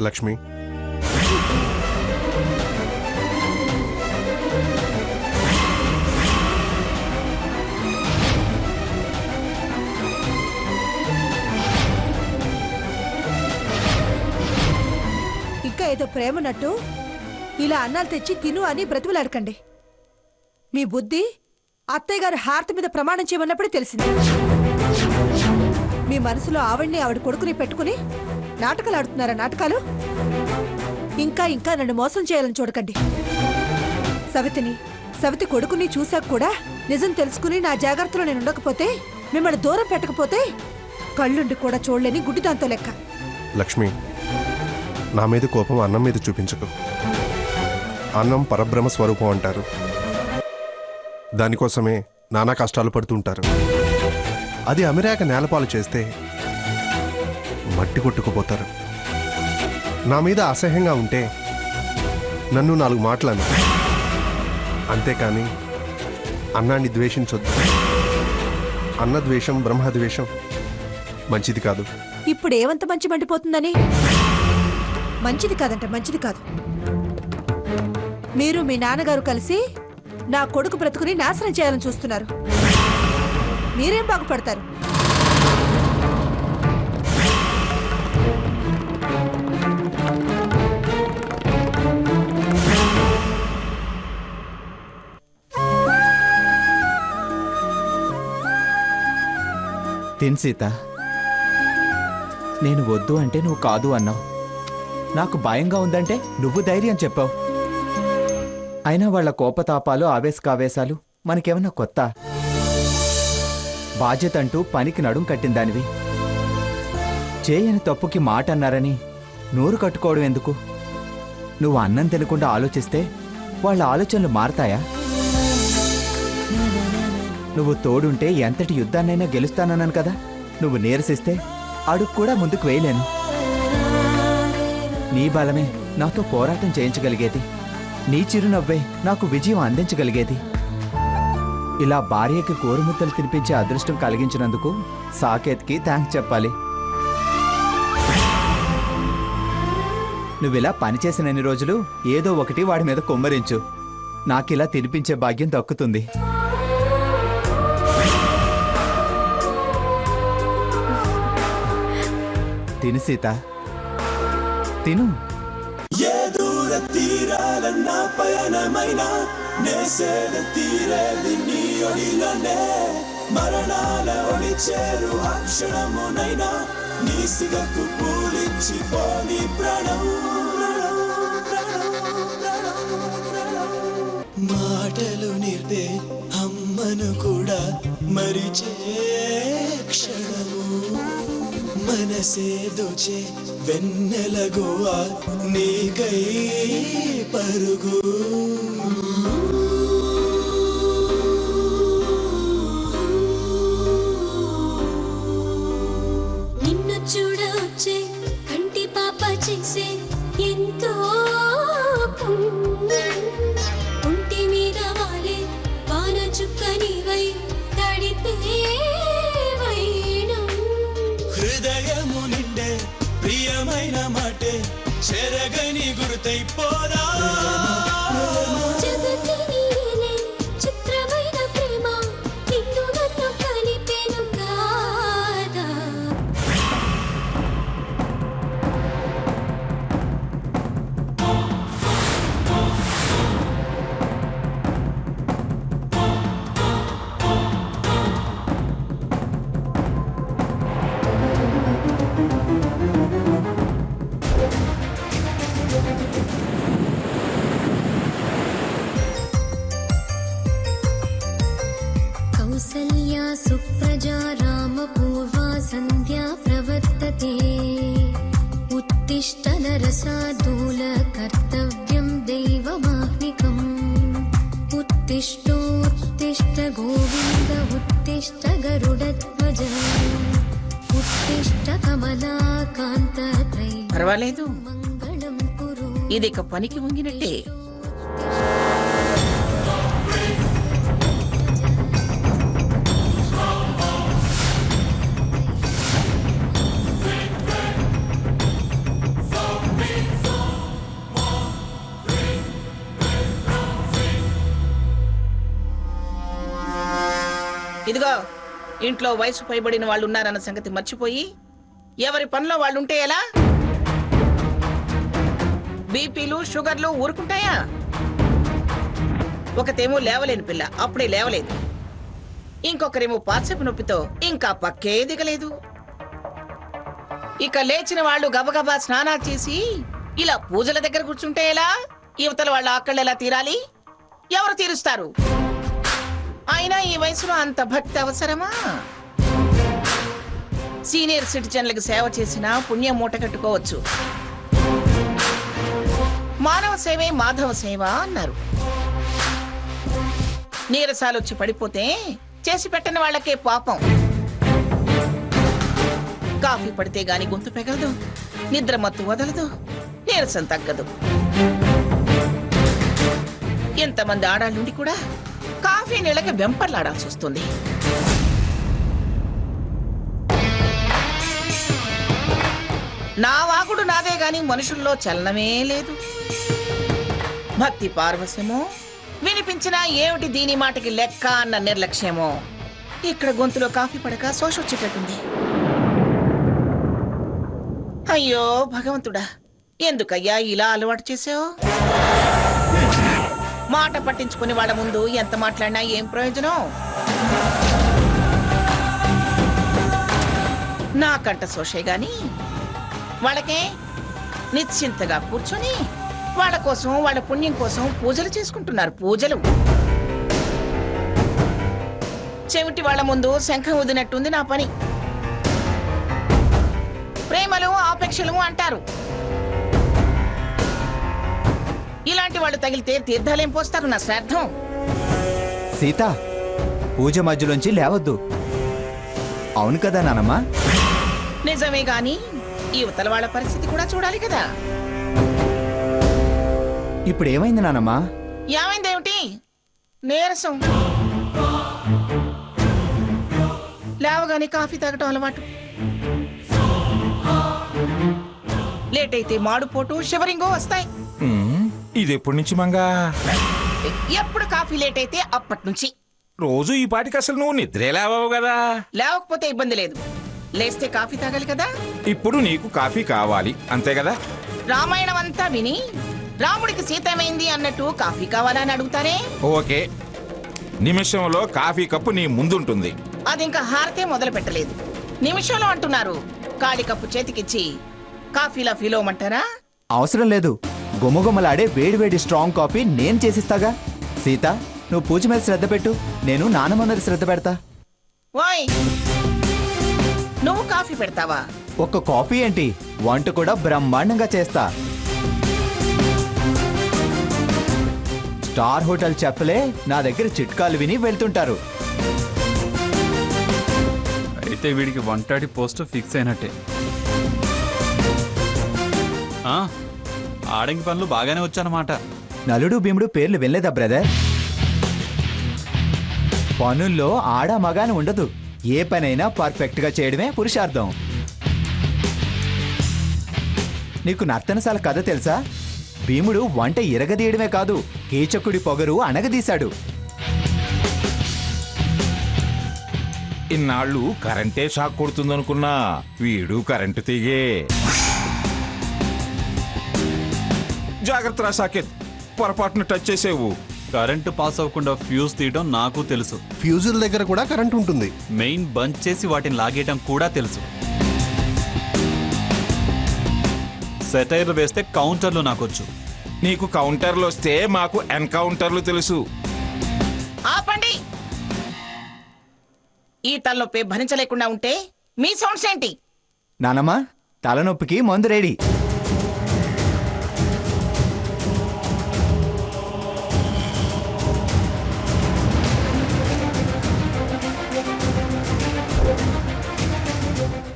లక్ష్మి, ఇంకా ఏదో ప్రేమనట్టు ఇలా అన్నాలు తెచ్చి తిను అని బ్రతిమలాడకండి. మీ బుద్ధి అత్తయ్య గారి హారతి మీద ప్రమాణం చేయమన్నప్పుడే తెలిసింది. మీ మనసులో ఆవిడ్ని ఆవిడ కొడుకుని పెట్టుకుని నాటకాలు ఆడుతున్నారా నాటకాలు? ఇంకా ఇంకా నన్ను మోసం చేయాలని చూడకండి. సవితి కొడుకుని చూశాక కూడా నిజం తెలుసుకుని నా జాగ్రత్తలో నేను ఉండకపోతే, మిమ్మల్ని దూరం పెట్టకపోతే కళ్ళుండి కూడా చూడలేని గుడ్డిదాంతో లెక్క. లక్ష్మి, నా మీద కోపం అన్నం మీద చూపించకు. అన్నం పరబ్రహ్మ స్వరూపం అంటారు. దానికోసమే నానా కష్టాలు పడుతుంటారు. అది అమిరాక నేలపాలు చేస్తే మట్టి కొట్టుకుపోతారు. నా మీద అసహ్యంగా ఉంటే నన్ను 4 మాటలను, అంతేకాని అన్నాన్ని ద్వేషించొద్దు. అన్న ద్వేషం బ్రహ్మద్వేషం మంచిది కాదు. ఇప్పుడు ఏమంత మంచి మండిపోతుందని? మంచిది కాదంట, మంచిది కాదు. మీరు మీ నాన్నగారు కలిసి నా కొడుకు బ్రతుకుని నాశనం చేయాలని చూస్తున్నారు. మీరేం బాగుపడతారు? తిన్ సీత, నేను వద్దు అంటే నువ్వు కాదు అన్నావు. నాకు భయంగా ఉందంటే నువ్వు ధైర్యం చెప్పావు. అయినా వాళ్ళ కోపతాపాలు ఆవేశకావేశాలు మనకేమన్నా కొత్త? బాధ్యత అంటూ పనికి నడుం కట్టిందానివి. చేయని తప్పుకి మాట అన్నారని నోరు కట్టుకోవడం ఎందుకు? నువ్వు అన్నం తినకుండా ఆలోచిస్తే వాళ్ళ ఆలోచనలు మారతాయా? నువ్వు తోడుంటే ఎంతటి యుద్ధాన్నైనా గెలుస్తానన్నాను కదా. నువ్వు నీరసిస్తే అడుగు కూడా ముందుకు వేయలేను. నీ బలమే నాతో పోరాటం చేయించగలిగేది. నీ చిరునవ్వే నాకు విజయం అందించగలిగేది. ఇలా భార్యకి కోరుముద్దలు తినిపించే అదృష్టం కలిగించినందుకు సాకేత్కి థ్యాంక్స్ చెప్పాలి. నువ్విలా పనిచేసినన్ని రోజులు ఏదో ఒకటి వాడి మీద కొమ్మరించు. నాకిలా తినిపించే భాగ్యం దక్కుతుంది. తిను సీత, తిను. తీరాలన్నా పయనమైనా నేసేద తీరేది నీ ఒడిలోనే. మరణాల ఒడి చేరు అక్షణమునైనా నీ సిగకు పూలిచ్చి పోని ప్రాణం. మాటలు నిర్దే అమ్మను కూడా మరిచే క్షణము. మనసే దోచే వెన్నెలగువా నీకై పరుగు. నిన్ను చూడొచ్చే కంటి పాప చేసే ఎంతో ఒంటి మీద వాలే వాన చుక్కనివై తడిపే హృదయము నిండే ప్రియమైన మాటే చెరగని గుర్తైపోదా. చిత్రమైన ప్రేమ నిన్ను నన్ను కలిపేను కాదా. కౌసల్యా సుప్రజా రామపూర్వా సంధ్యా ప్రవర్తతే. ఉత్తిష్ట నరసార్దూల కర్తవ్యం దైవమాహ్నికం. ఉత్తిష్టోత్తిష్ట గోవింద ఉత్తిష్ట గరుడధ్వజ. ఉత్తిష్ట కమలాకాంత పర్వాలేదు, మంగళం కురు. ఇది ఇక పనికి వంగినట్టే. ఇదిగో ఇంట్లో వయసు పైబడిన వాళ్ళు ఉన్నారన్న సంగతి మర్చిపోయి ఎవరి పనిలో వాళ్ళు ఉంటే ఎలా? బీపీలు షుగర్లు ఊరుకుంటాయా? ఒకతేమో లేవలేని పిల్ల, అప్పుడే లేవలేదు. ఇంకొకరేమో పార్సెపు నొప్పితో ఇంకా పక్కే దిగలేదు. ఇక లేచిన వాళ్ళు గబగబా స్నానాలు చేసి ఇలా పూజల దగ్గర కూర్చుంటే ఎలా? యువతల వాళ్ళ ఆకళ్ళు ఎలా తీరాలి? ఎవరు తీరుస్తారు? అయినా ఈ వయసులో అంత భక్తి అవసరమా? సీనియర్ సిటిజన్లకు సేవ చేసినా పుణ్యం మూట కట్టుకోవచ్చు. మానవ సేవే మాధవ సేవ అన్నారు. నీరసాలు వచ్చి పడిపోతే చేసి పెట్టని వాళ్ళకే పాపం. కాఫీ పడితే గాని గొంతు పెగలదు, నిద్ర మత్తు వదలదు, నీరసం తగ్గదు. ఎంతమంది ఆడాళ్ళుండి కూడా కాఫీ నీళ్ళకి వెంపర్లాడాల్సి వస్తుంది. నా వాగుడు నాదే గాని మనుషుల్లో చలనమే లేదు. భక్తి పార్వశ్యమో, వినిపించినా ఏమిటి దీని మాటకి లెక్క అన్న నిర్లక్ష్యమో. ఇక్కడ గొంతులో కాఫీ పడక శోషొచ్చేటట్టుంది. అయ్యో భగవంతుడా, ఎందుకయ్యా ఇలా అలవాటు చేసావు? మాట పట్టించుకుని వాళ్ళ ముందు ఎంత మాట్లాడినా ఏం ప్రయోజనం? నాకంట శోషే గాని వాళ్ళకే నిశ్చింతగా కూర్చొని వాళ్ళ కోసం, వాళ్ళ పుణ్యం కోసం పూజలు చేసుకుంటున్నారు. పూజలు చెవిటి వాళ్ళ ముందు శంఖం ఊదినట్టుంది నా పని. ప్రేమలు ఆపేక్షలు అంటారు. ఇలాంటి వాళ్ళు తగిలితే తీర్థాలేం పోస్తారు నా శ్రాద్ధం. సీత, పూజ మధ్యలోంచి లేవద్దు. అవును కదా నానమ్మా? నిజమే గాని యువతల వాళ్ళ పరిస్థితి కూడా చూడాలి కదా. ఇప్పుడు ఏమైంది నానమ్మా? ఏమైందేమిటి? నీరసం. లేవగానే కాఫీ తాగటం అలవాటు. లేట్ అయితే మాడుపోటు, షివరింగో వస్తాయి. ఇది ఎప్పటి నుంచి మంగా? ఎప్పుడు కాఫీ లేట్ అయితే అప్పటి నుంచి. రోజు ఈ పాటికి అసలు నువ్వు నిద్రే లేవవు కదా. లేవకపోతే ఇబ్బంది లేదు, లేస్తే కాఫీ తాగాలి కదా. ఇప్పుడు నీకు కాఫీ కావాలి అంతే కదా? రామాయణం అంతా విని రాముడికి సీత ఏమైంది అన్నట్టు కాఫీ కావాలని అడుగుతారే. ఓకే, నిమిషంలో కాఫీ కప్పు నీ ముందుంటుంది. అది ఇంకా హారతే మొదలు పెట్టలేదు, నిమిషంలో అంటున్నారు. ఖాళీ కప్పు చేతికిచ్చి కాఫీలా ఫీల్ అవ్వమంటారా? అవసరం లేదు. గుమగుమలాడే వేడివేడి స్ట్రాంగ్ కాఫీ నేను చేసిస్తాగా. సీత, నువ్వు పూజ మీద శ్రద్ధ పెట్టు, నేను నానమ్మ మీద శ్రద్ధ పెడతా. ఓయ్, నువ్వు కాఫీ పెడతావా? ఒక్క కాఫీ ఏంటి, వంట కూడా బ్రహ్మాండంగా చేస్తా. స్టార్ హోటల్ చెఫ్లే నా దగ్గర చిట్కాలు విని వెళ్తుంటారు. అయితే వీడికి వంటాడి పోస్ట్ ఫిక్స్ అయినట్టే. ఆడంగి పనులు బాగానే వచ్చానమాట. నలుడు భీముడు పేర్లు వినలేదా బ్రదర్? పనుల్లో ఆడ మగాని ఉండదు. ఏ పనైనా పర్ఫెక్ట్ గా చేయడమే పురుషార్థం. నీకు నర్తనశాల కథ తెలుసా? భీముడు వంట ఇరగదీయడమే కాదు, కీచకుడి పొగరు అణగదీశాడు. ఇన్నాళ్ళు కరెంటే షాక్ కొడుతుందనుకున్నా, వీడు కరెంటు తీగే. జాగ్రత్త రా సాకేత్, పొరపాటున టచ్ చేసేవు. కరెంటు పాస్ అవ్వకుండా ఫ్యూజ్ తీయడం నాకు తెలుసు. ఫ్యూజుల దగ్గర కూడా కరెంట్ ఉంటుంది. మెయిన్ బంద్ చేసి వాటిని లాగేయడం కూడా తెలుసు. సెటైర్లు వేస్తే కౌంటర్లు నాకొచ్చు. నీకు కౌంటర్లు వస్తే మాకు ఎన్కౌంటర్లు తెలుసు. ఆపండి. ఈ తలనొప్పి భరించలేకుండా ఉంటే మీ సౌండ్స్ ఏంటి? నానమ్మ, తలనొప్పికి మందు రెడీ.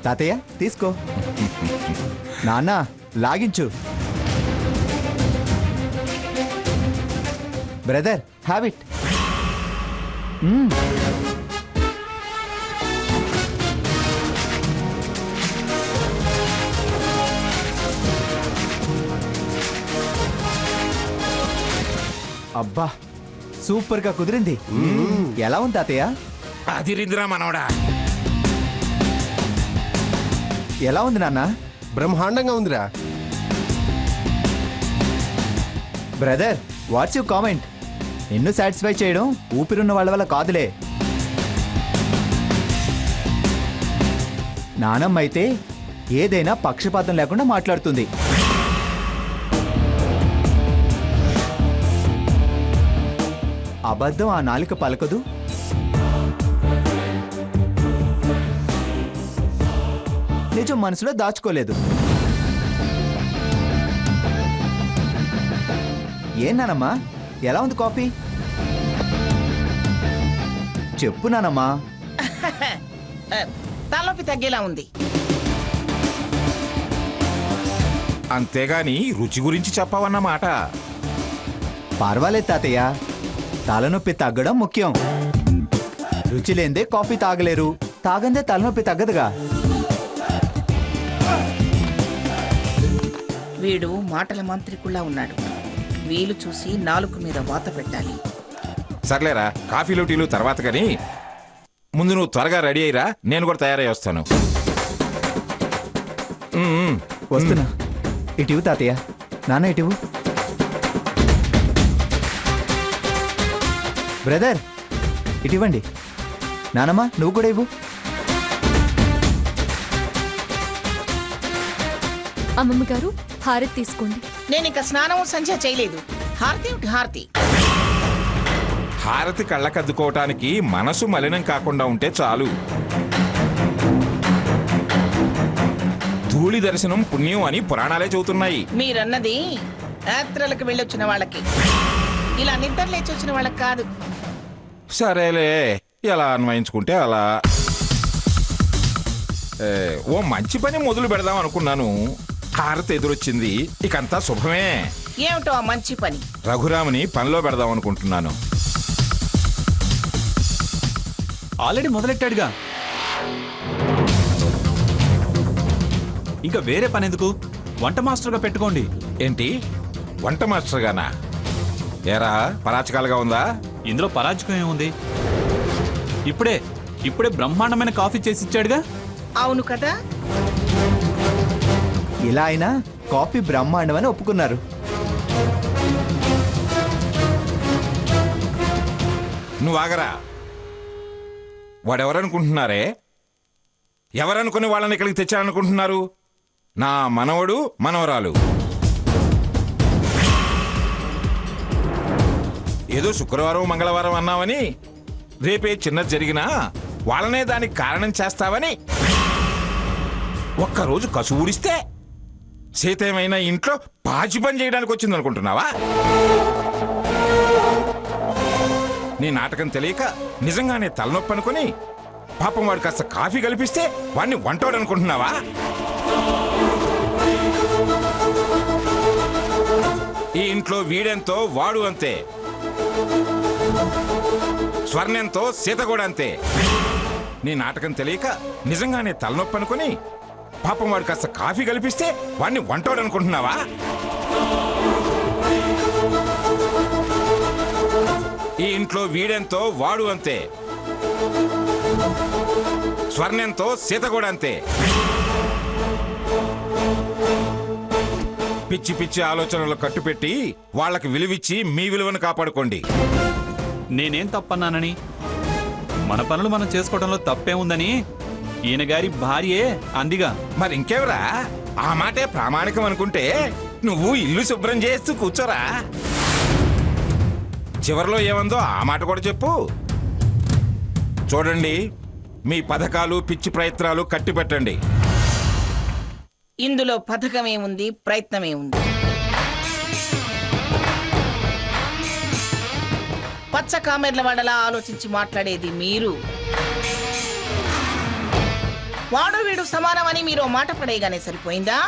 తాతయ్య తీసుకో. నాన్న లాగించు. Brother have it. అబ్బా, సూపర్ గా కుదిరింది. ఎలా ఉంది తాతయ్య? అదిరిందిరా మనవడా. ఎలా ఉంది నాన్న? బ్రహ్మాండంగా ఉందిరా. Brother, what's you comment? నిన్ను సాటిస్ఫై చేయడం ఊపిరున్న వాళ్ళ వల్ల కాదులే. నానమ్మ అయితే ఏదైనా పక్షపాతం లేకుండా మాట్లాడుతుంది. అబద్ధం ఆ నాలుక పలకదు. నిజం మనసులో దాచుకోలేదు. ఏం నానమ్మా, ఎలా ఉంది కాఫీ? చెప్పు నానమ్మా. తలనొప్పి తగ్గేలా ఉంది. అంతేగాని రుచి గురించి చెప్పావన్నమాట. పర్వాలేదు తాతయ్య, తలనొప్పి తగ్గడం ముఖ్యం. రుచి లేందే కాఫీ తాగలేరు, తాగందే తలనొప్పి తగ్గదుగా. వీడు మాటల మంత్రికుల్లా ఉన్నాడు. వీలు చూసి నాలుక మీద వాత పెట్టాలి. సర్లేరా, కాఫీలు టీలు తర్వాత కానీ ముందు నువ్వు త్వరగా రెడీ అయ్యిరా, నేను కూడా తయారై వస్తాను. వస్తున్నా. ఇటివు తాతయ్య. నాన్న ఇటివు. బ్రదర్, ఇటివ్వండి. నానమ్మ, నువ్వు కూడా ఇవ్వు. అమ్మమ్మ గారు, హారతి తీసుకోండి. నేను ఇంకా స్నానం సంధ్య చేయలేదు. హారతి ఏమిటి హారతి? హారతి కళ్ళకద్దుకోవటానికి మనసు మలినం కాకుండా ఉంటే చాలు. ధూళి దర్శనం పుణ్యం అని పురాణాలే చెబుతున్నాయి. మీరన్నది యాత్రలకు వెళ్ళొచ్చిన వాళ్ళకి, ఇలా నిద్ర లేచి వచ్చిన వాళ్ళకి కాదు. సరేలే, ఎలా అన్వయించుకుంటే అలా. ఓ మంచి పని మొదలు పెడదాం అనుకున్నాను. హారతి ఎదురొచ్చింది, ఇకంతా శుభమే. ఏమిటో ఆ మంచి పని? రఘురాముని పనిలో పెడదాం అనుకుంటున్నాను. ఆల్రెడీ మొదలెట్టాడుగా, ఇంకా వేరే పని ఎందుకు? వంట మాస్టర్గా పెట్టుకోండి. ఏంటి, వంట మాస్టర్ గానా? ఏరా, పరాచకాలుగా ఉందా? ఇందులో పరాజకం ఏముంది? ఇప్పుడే బ్రహ్మాండమైన కాఫీ చేసి ఇచ్చాడుగా. అవును కదా. ఇలా అయినా కాఫీ బ్రహ్మాండమని ఒప్పుకున్నారు. నువ్వు ఆగరా. వాడెవరనుకుంటున్నారే? ఎవరనుకుని వాళ్ళని ఇక్కడికి తెచ్చారనుకుంటున్నారు? నా మనవడు మనవరాలు. ఏదో శుక్రవారం మంగళవారం అన్నావని, రేపే చిన్నది జరిగినా వాళ్ళనే దానికి కారణం చేస్తావని ఒక్కరోజు కసువుడిస్తే సీతేమైనా ఇంట్లో పాచి పని చేయడానికి వచ్చింది అనుకుంటున్నావా? నీ నాటకం తెలియక నిజంగానే తలనొప్పి అనుకుని పాపం వాడు కాస్త కాఫీ కల్పిస్తే వాడిని వంటోడు అనుకుంటున్నావా? ఈ ఇంట్లో వీడెంతో వాడు అంతే, స్వర్ణెంతో సీత కూడా అంతే. నీ నాటకం తెలియక నిజంగానే తలనొప్పి అనుకుని పాపం వాడు కాస్త కాఫీ కల్పిస్తే వాడిని వంటోడు అనుకుంటున్నావా? ఈ ఇంట్లో వీడెంతో వాడు అంతే, స్వర్ణెంతో సీత కూడా అంతే. పిచ్చి పిచ్చి ఆలోచనలు కట్టుపెట్టి వాళ్ళకి విలువిచ్చి మీ విలువను కాపాడుకోండి. నేనేం తప్పన్నానని? మన పనులు మనం చేసుకోవడంలో తప్పేముందని ఈయన గారి భార్యే అందిగా. మరి ఇంకెవరా? ఆ మాటే ప్రామాణికం అనుకుంటే నువ్వు ఇల్లు శుభ్రం చేస్తూ కూర్చోరా. చివరిలో ఏమందో ఆ మాట కూడా చెప్పు. చూడండి, మీ పథకాలు పిచ్చి ప్రయత్నాలు కట్టి పెట్టండి. ఇందులో పథకమే ఉంది, ప్రయత్నమే ఉంది. పచ్చ కామెర్ల వాడలా ఆలోచించి మాట్లాడేది మీరు. వాడు వీడు సమానమని మీరు మాట పడేయగానే సరిపోయిందా?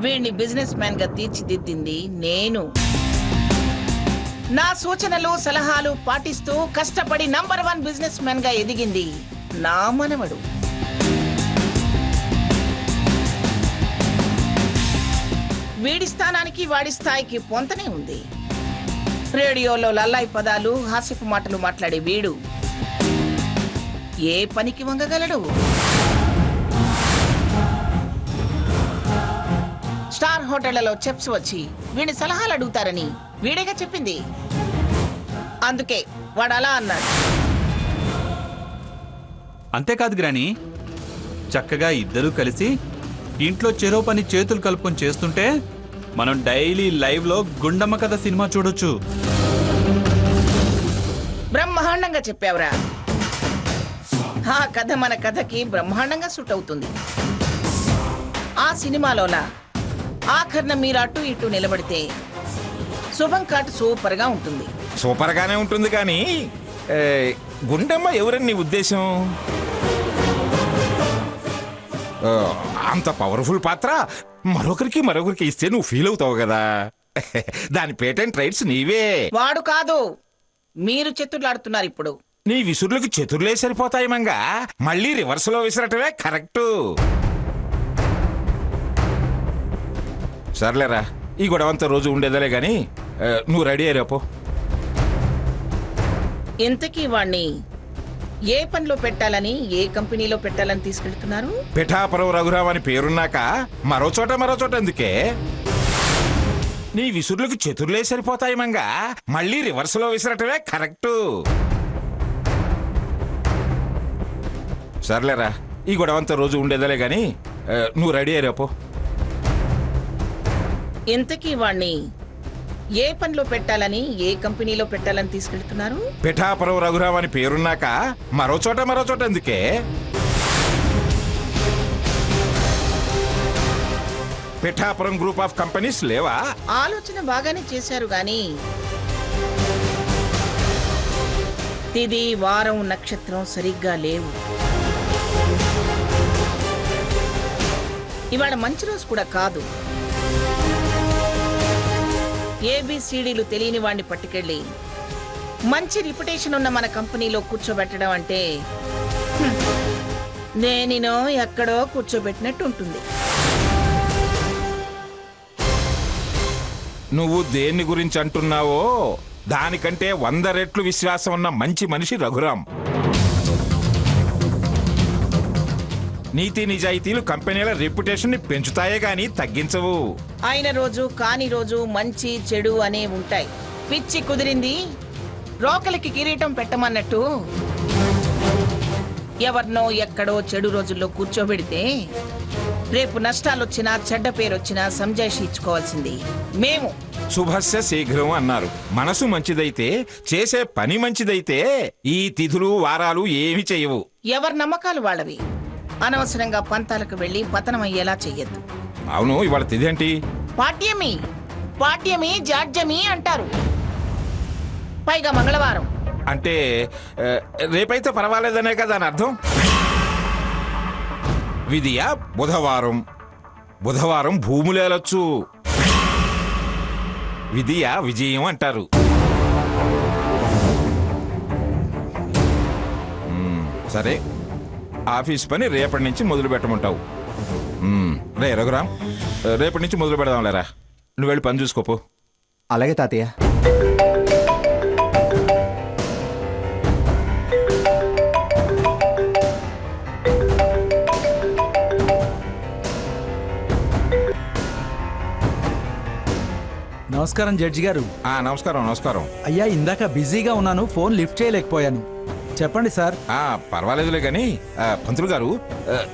వీడిని బిజినెస్ మ్యాన్ గా తీర్చిదిద్దింది నేను. నా సూచనలు సలహాలు పాటిస్తూ కష్టపడి నంబర్ 1 బిజినెస్ మ్యాన్ గా ఎదిగింది నా మనవడు. వీడి స్థానానికి వాడి స్థాయికి పొంతనే ఉంది. రేడియోలో లల్లాయి పదాలు హాస్యపు మాటలు మాట్లాడే వీడు ఏ పనికి వంగగలడు? స్టార్ హోటళ్లలో చెఫ్స్ వచ్చి వీడి సలహాలు అడుగుతారని వీడేగా చెప్పింది. అందుకే వాడు అలా అన్నాడు. అంతేకాదు గ్రాని, చక్కగా ఇద్దరూ కలిసి ఇంట్లో చెరో పని చేతులు కలుపుకొని చేస్తుంటే మనం డైలీ లైవ్ లో గుండమ్మ కథ సినిమా చూడొచ్చు. బ్రహ్మాండంగా చెప్పావురా. ఆ కథ మన కథకి బ్రహ్మాండంగా సూట్ అవుతుంది. ఆ సినిమాలోలా ఆఖరణ మీరు అటు ఇటు నిలబడితే శుభం కాటు సూపర్ గా ఉంటుంది. సూపర్ గానే ఉంటుంది కానీ గుండమ్మ ఎవరని నీ ఉద్దేశం? అంత పవర్ఫుల్ పాత్ర మరొకరికి ఇస్తే నువ్వు ఫీల్ అవుతావు కదా. దాని పేటెంట్ రైట్స్ నీవే. వాడు కాదు, మీరు చెత్తులాడుతున్నారు ఇప్పుడు. నీ విసురులకు చతుర్లే సరిపోతాయి మంగా, మళ్ళీ రివర్స్ లో విసరటమే కరెక్ట్. సర్లేరా, ఈ గొడవంతా రోజు ఉండేదలే గాని నువ్వు రెడీ అయ్యాపో. ఇంతకీ వాణ్ణి ఏ పనిలో పెట్టాలని, ఏ కంపెనీలో పెట్టాలని తీసుకెళ్తున్నారు? పిఠాపురం రఘురామ్ అని పేరున్నాక మరో చోట ఎందుకే? నీ విసురులకు చతుర్లే సరిపోతాయి మంగా, మళ్ళీ రివర్స్ లో విసరటమే కరెక్ట్. సర్లేరా, ఈ గొడవంతా రోజు ఉండేదలే గాని నువ్వు రెడీ అయ్యాపో. ఇంతకీ వాణ్ణి ఏ పనిలో పెట్టాలని, ఏ కంపెనీలో పెట్టాలని తీసుకెళ్తున్నారు? పిఠాపురం రఘురామ్ అని పేరున్నాక మరో చోట ఎందుకే? పిఠాపురం గ్రూప్ ఆఫ్ కంపెనీస్ లేవా? ఆలోచన బాగానే చేశారు గాని తిది, వారం, నక్షత్రం సరిగ్గా లేవు. ఇవాళ మంచి రోజు కూడా కాదు. ఏబిసిడీలు తెలియని వాడిని పట్టుకెళ్ళి మంచి రిప్యుటేషన్ ఉన్న మన కంపెనీలో కూర్చోబెట్టడం అంటే దేనినో ఎక్కడో కూర్చోబెట్టినట్టు ఉంటుంది. నువ్వు దేన్ని గురించి అంటున్నావో దానికంటే 100 రెట్లు విశ్వాసం ఉన్న మంచి మనిషి రఘురామ్. నీతి నిజాయితీలు కంపెనీల రెప్యుటేషన్ ని పెంచుతాయే గాని తగ్గించవు. అయిన రోజు కాని రోజు మంచి చెడు అనే ఉంటాయి. పిచ్చి కుదిరింది రోకలికి కిరీటం పెట్టమన్నట్టు ఎవరినో ఎక్కడో చెడు రోజుల్లో కూర్చోబెడితే రేపు నష్టాలొచ్చినా చెడ్డ పేరొచ్చినా సంజాయిషి ఇచ్చుకోవాల్సింది మేము. శుభస్య శీఘ్రం అన్నారు. మనసు మంచిదైతే, చేసే పని మంచిదైతే ఈ తిథులు వారాలు ఏమి చేయవు. ఎవరి నమ్మకాలు వాళ్ళవి. అనవసరంగా పంతాలకు వెళ్లి పతనమయ్యేలా చెయ్యొద్దు. అవును, ఇవాళ తిథి ఏంటి? పాడ్యమి జాడ్యమి అంటారు. పైగా మంగళవారం. అంటే రేపైతే పర్వాలేదనే కదా అని అర్థం. విధియా బుధవారం భూములేలొచ్చు. విధియా విజయం అంటారు. సరే, ఆఫీస్ పని రేపటి నుంచి మొదలు పెట్టమంటావు. రే రఘురామ్, రేపటి నుంచి మొదలు పెడదాం లేరా. నువ్వు వెళ్ళి పని చూసుకోపో. అలాగే తాతయ్య. నమస్కారం జడ్జి గారు. నమస్కారం. అయ్యా, ఇందాక బిజీగా ఉన్నాను, ఫోన్ లిఫ్ట్ చేయలేకపోయాను. చెప్పండి సార్. పర్వాలేదులే గాని పంతులు గారు,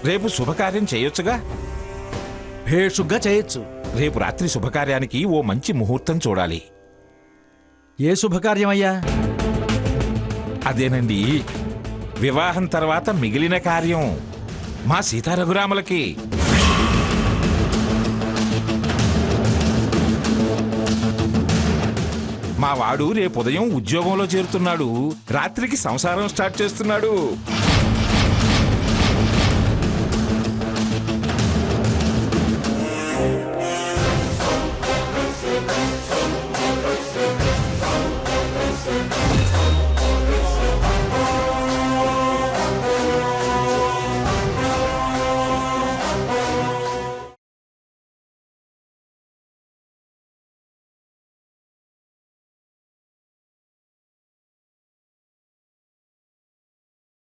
రేపు శుభకార్యం చేయొచ్చుగా? భేషుగ్గా చేయొచ్చు. రేపు రాత్రి శుభకార్యానికి ఓ మంచి ముహూర్తం చూడాలి. ఏ శుభకార్యం అయ్యా? అదేనండి, వివాహం తర్వాత మిగిలిన కార్యం మా సీతారఘురాములకి. మా వాడు రేపు ఉదయం ఉద్యోగంలో చేరుతున్నాడు, రాత్రికి సంసారం స్టార్ట్ చేస్తున్నాడు.